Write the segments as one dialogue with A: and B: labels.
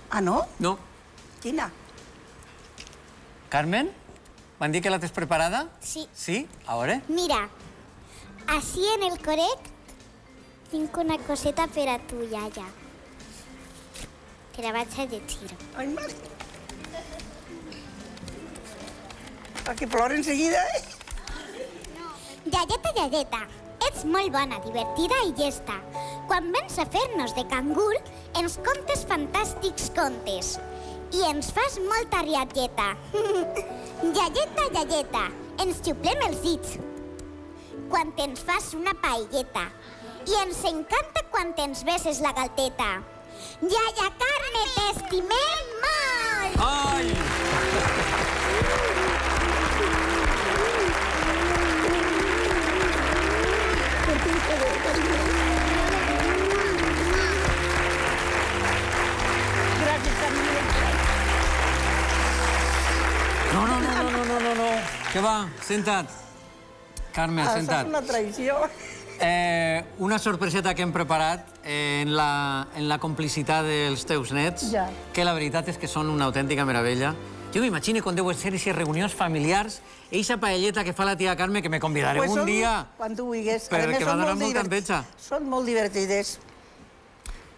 A: Ah, no?
B: No.
A: Quina?
B: Carmen, m'han dit que la tens preparada?
C: Sí.
B: Sí? A veure.
C: Mira, així en el correct tinc una coseta per a tu, iaia. Te la vaig a llegir.
A: Ai, mare. Que plora enseguida, eh?
C: Iaieta, iaieta, ets molt bona, divertida i llesta. Quan vens a fer-nos de cangur, ens contes fantàstics contes. I ens fas molta rialleta. Iaieta, iaieta, ens xuplem els dits quan ens fas una paelleta. I ens encanta quan ens beses la galteta. Iaia Carme, t'estimem molt!
B: Ai! No. Què va? Senta't. Carme, senta't.
A: Això és una traïció.
B: Una sorpreseta que hem preparat en la complicitat dels teus nets, que la veritat és que són una autèntica meravella. Jo m'imagino quan deuen ser aquestes reunions familiars, eixa paelleta que fa la tia Carme, que me convidareu un dia.
A: Quan tu vulguis.
B: Perquè m'ha donat molta enveja.
A: Són molt divertides.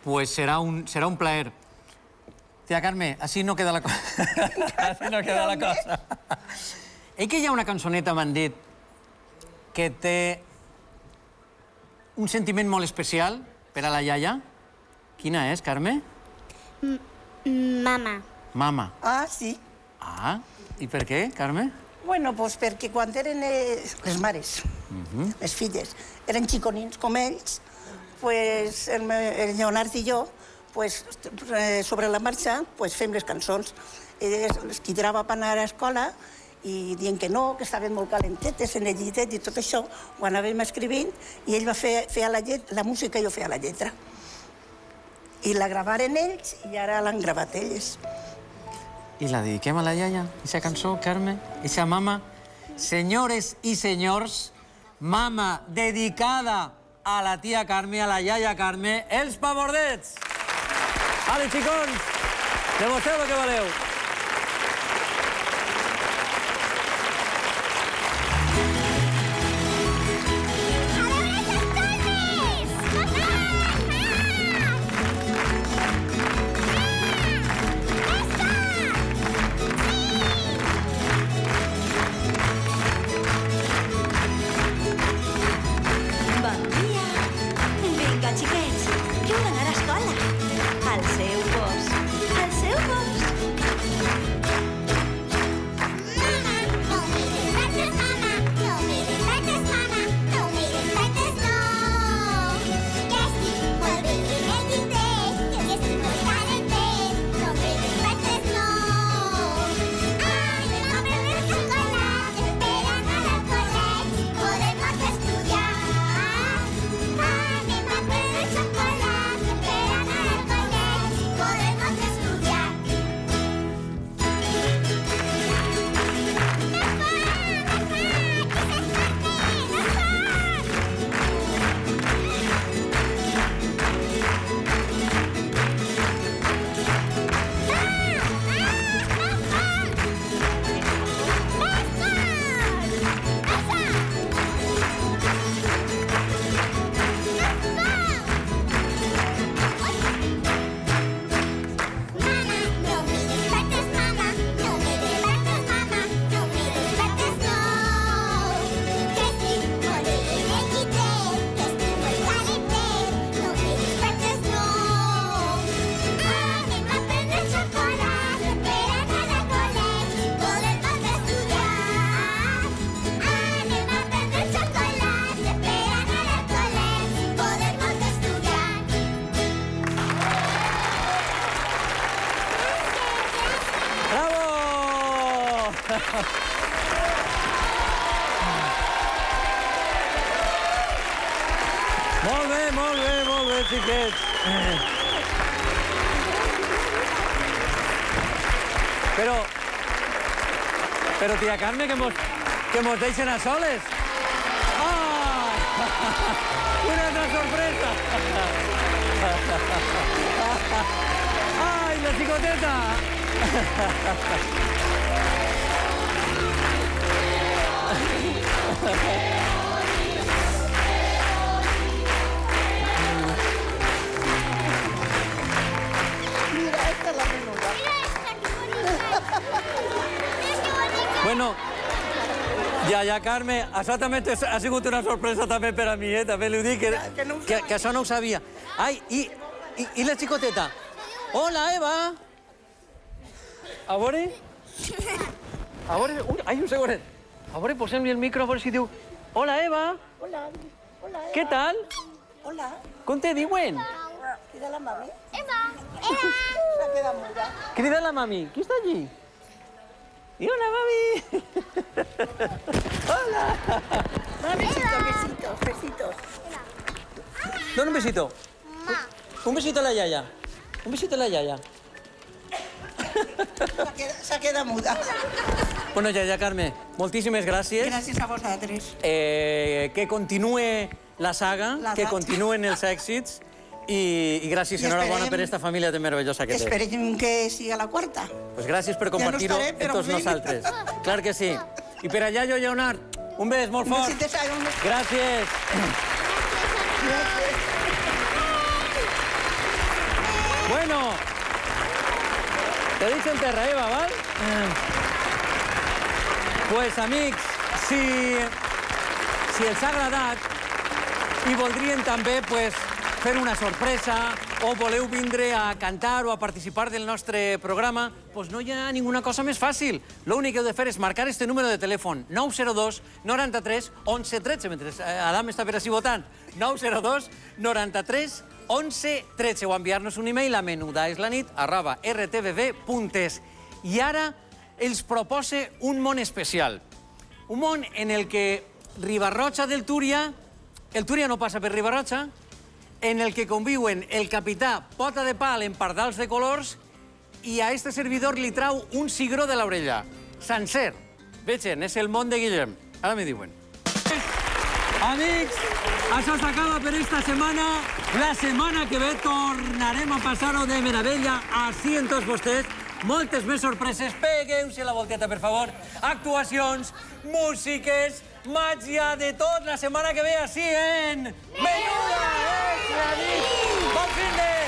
B: Pues serà un plaer. Tia Carme, així no queda la cosa. Així no queda la cosa. Que hi ha una cançoneta, m'han dit, que té un sentiment molt especial per a la iaia. Quina és, Carme?
C: Mama.
B: Mama.
A: Ah, sí.
B: Ah, i per què, Carme?
A: Bueno, doncs perquè quan eren les mares, les filles, eren xiconins com ells, pues el Leonard i jo, pues, sobre la marxa, pues, fem les cançons. Els quidrava per anar a l'escola i dient que no, que estaven molt calentetes en el llitet i tot això, ho anàvem escrivint i ell va fer la música i jo feia la lletra. I la gravaren ells i ara l'han gravat elles.
B: I la dediquem a la iaia, aquesta cançó, Carme, aquesta mama. Senyores i senyors, mama dedicada a la tia Carme, a la iaia Carme, els Pabordets. Ale, xicons, demostreu el que valeu. Molt bé, xiquets. Però, tia Carme, que mos deixen a soles. Ah! Una altra sorpresa. Ai, la xicoteta!
A: Mira, esta es la menuda.
C: Mira esta, qué bonita. Mira qué bonita.
B: Bueno, ja, Carme, això també ha sigut una sorpresa també per a mi, també li dic que això no ho sabia. Ai, i la xicoteta? Hola, Eva! A veure? A veure, ai, un segonet. A veure, posem-li el micro, a veure si diu... Hola, Eva!
A: Hola, hola.
B: Què tal?
A: Hola.
B: Com te diuen?
A: Crida la mami.
C: Eva.
A: S'ha quedat muda.
B: Crida la mami. Qui està allí? I hola, mami! Hola!
A: Besitos, besitos, besitos.
B: Dona un besito. Un besito a la iaia. Un besito a la iaia.
A: S'ha quedat muda.
B: Bueno, iaia Carme, moltíssimes gràcies.
A: Gràcies a vosaltres.
B: Que continue la saga, que continuen els èxits i gràcies, enhorabona per aquesta família tan meravellosa que té.
A: Esperem que sigui la quarta.
B: Pues gràcies per compartir-ho amb tots nosaltres. Clar que sí. I per allà, jo, Lleonard, un bes molt fort. Gràcies. Bueno, te he dicho en terra, Eva, val? Pues, amics, si els ha agradat i voldrien també fer una sorpresa o voleu vindre a cantar o a participar del nostre programa, doncs no hi ha ninguna cosa més fàcil. L'únic que heu de fer és marcar este número de telèfon, 902 93 11 13, mentre Adam està per així votant, 902 93 11 13, o enviar-nos un e-mail a menudaeslanit@rtvv.es. I ara els propose un món especial. Un món en el que Riba-roja del Túria, el Túria no passa per Riba-roja, en el que conviuen el capità Pota de Pal en pardals de colors i a este servidor li trau un cigró de l'orella. Sencer. Vegen, és el món de Guillem. Ara me diuen. Amics, això s'acaba per esta setmana. La setmana que ve tornarem a passar-ho de meravella així en tots vostès. Moltes més sorpreses. Pegueu-se la volteta, per favor. Actuacions, músiques, màgia de tot la setmana que ve així en... Menuda Eslanit! Bon fin de...